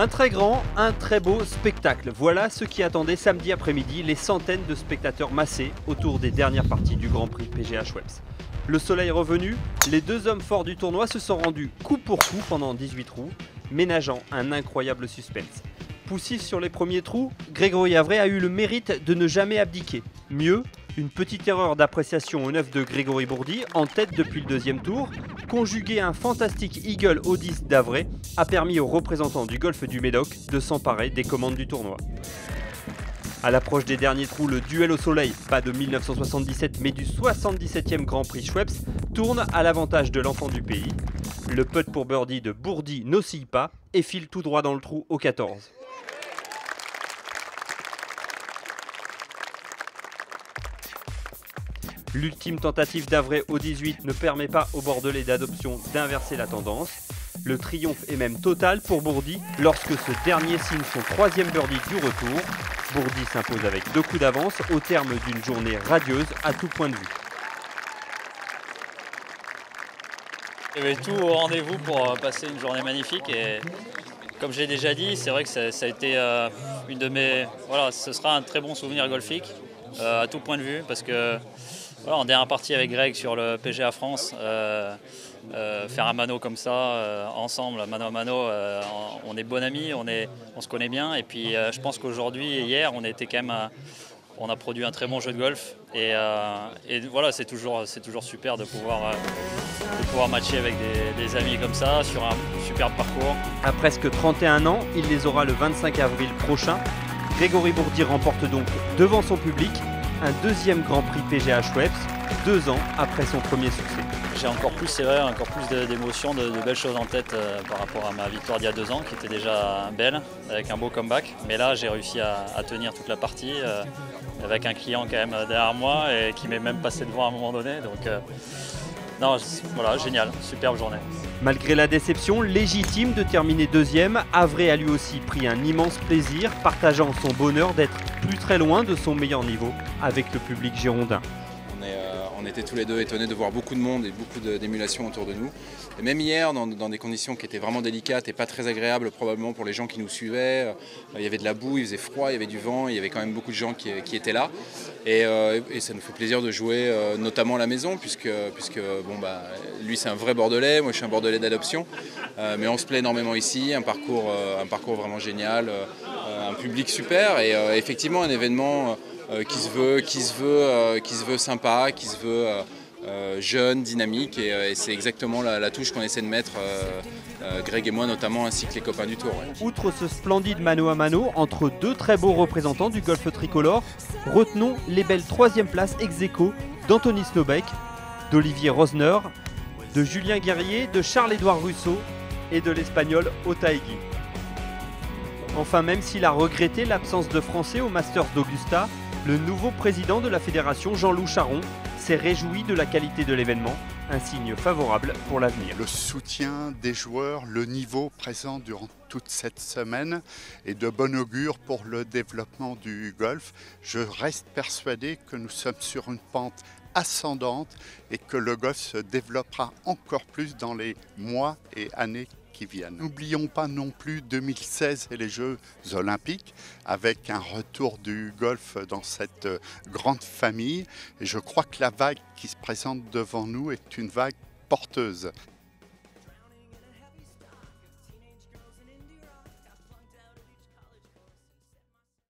Un très grand, un très beau spectacle. Voilà ce qui attendait samedi après-midi les centaines de spectateurs massés autour des dernières parties du Grand Prix PGA Schweppes. Le soleil revenu, les deux hommes forts du tournoi se sont rendus coup pour coup pendant 18 trous, ménageant un incroyable suspense. Poussif sur les premiers trous, Grégory Havret a eu le mérite de ne jamais abdiquer. Mieux, une petite erreur d'appréciation au 9 de Grégory Bourdi, en tête depuis le deuxième tour, conjugué à un fantastique eagle au 10 d'Havret, a permis aux représentants du golfe du Médoc de s'emparer des commandes du tournoi. À l'approche des derniers trous, le duel au soleil, pas de 1977 mais du 77e Grand Prix Schweppes, tourne à l'avantage de l'enfant du pays. Le putt pour birdie de Bourdi n'oscille pas et file tout droit dans le trou au 14. L'ultime tentative d'Havret au 18 ne permet pas aux Bordelais d'adoption d'inverser la tendance. Le triomphe est même total pour Bourdi lorsque ce dernier signe son troisième birdie du retour. Bourdi s'impose avec 2 coups d'avance au terme d'une journée radieuse à tout point de vue. Il y avait tout au rendez-vous pour passer une journée magnifique et comme j'ai déjà dit, c'est vrai que ça a été une de mes... Voilà, ce sera un très bon souvenir golfique à tout point de vue parce que voilà, en dernière partie avec Greg sur le PGA France, faire un mano comme ça, ensemble, mano à mano, on est bon amis, on se connaît bien. Et puis je pense qu'aujourd'hui et hier, on était quand même, on a produit un très bon jeu de golf. Et voilà, c'est toujours super de pouvoir matcher avec des amis comme ça sur un superbe parcours. À presque 31 ans, il les aura le 25 avril prochain. Grégory Bourdi remporte donc devant son public un deuxième Grand Prix PGA Schweppes, 2 ans après son premier succès. J'ai encore plus, c'est vrai, encore plus d'émotions, de belles choses en tête par rapport à ma victoire d'il y a 2 ans, qui était déjà belle, avec un beau comeback. Mais là, j'ai réussi à tenir toute la partie, avec un client quand même derrière moi, et qui m'est même passé devant à un moment donné. Donc, non, voilà, génial, superbe journée. Malgré la déception légitime de terminer deuxième, Havret a lui aussi pris un immense plaisir, partageant son bonheur d'être plus très loin de son meilleur niveau avec le public girondin. On était tous les deux étonnés de voir beaucoup de monde et beaucoup d'émulation autour de nous. Et même hier, dans des conditions qui étaient vraiment délicates et pas très agréables probablement pour les gens qui nous suivaient, il y avait de la boue, il faisait froid, il y avait du vent, il y avait quand même beaucoup de gens qui étaient là. Et ça nous fait plaisir de jouer notamment à la maison puisque bon, lui c'est un vrai Bordelais, moi je suis un Bordelais d'adoption. Mais on se plaît énormément ici, un parcours vraiment génial, un public super et effectivement un événement qui se veut sympa, qui se veut jeune, dynamique et c'est exactement la touche qu'on essaie de mettre, Greg et moi notamment, ainsi que les copains du Tour. Ouais. Outre ce splendide mano à mano entre 2 très beaux représentants du golf tricolore, retenons les belles 3e places ex aequo d'Anthony Snowbeck, d'Olivier Rosner, de Julien Guerrier, de Charles-Édouard Russo et de l'Espagnol Otaegui. Enfin, même s'il a regretté l'absence de Français au Masters d'Augusta, le nouveau président de la fédération, Jean-Loup Charon, s'est réjoui de la qualité de l'événement, un signe favorable pour l'avenir. Le soutien des joueurs, le niveau présent durant toute cette semaine est de bon augure pour le développement du golf. Je reste persuadé que nous sommes sur une pente ascendante et que le golf se développera encore plus dans les mois et années qui viennent. N'oublions pas non plus 2016 et les Jeux Olympiques avec un retour du golf dans cette grande famille. Et je crois que la vague qui se présente devant nous est une vague porteuse.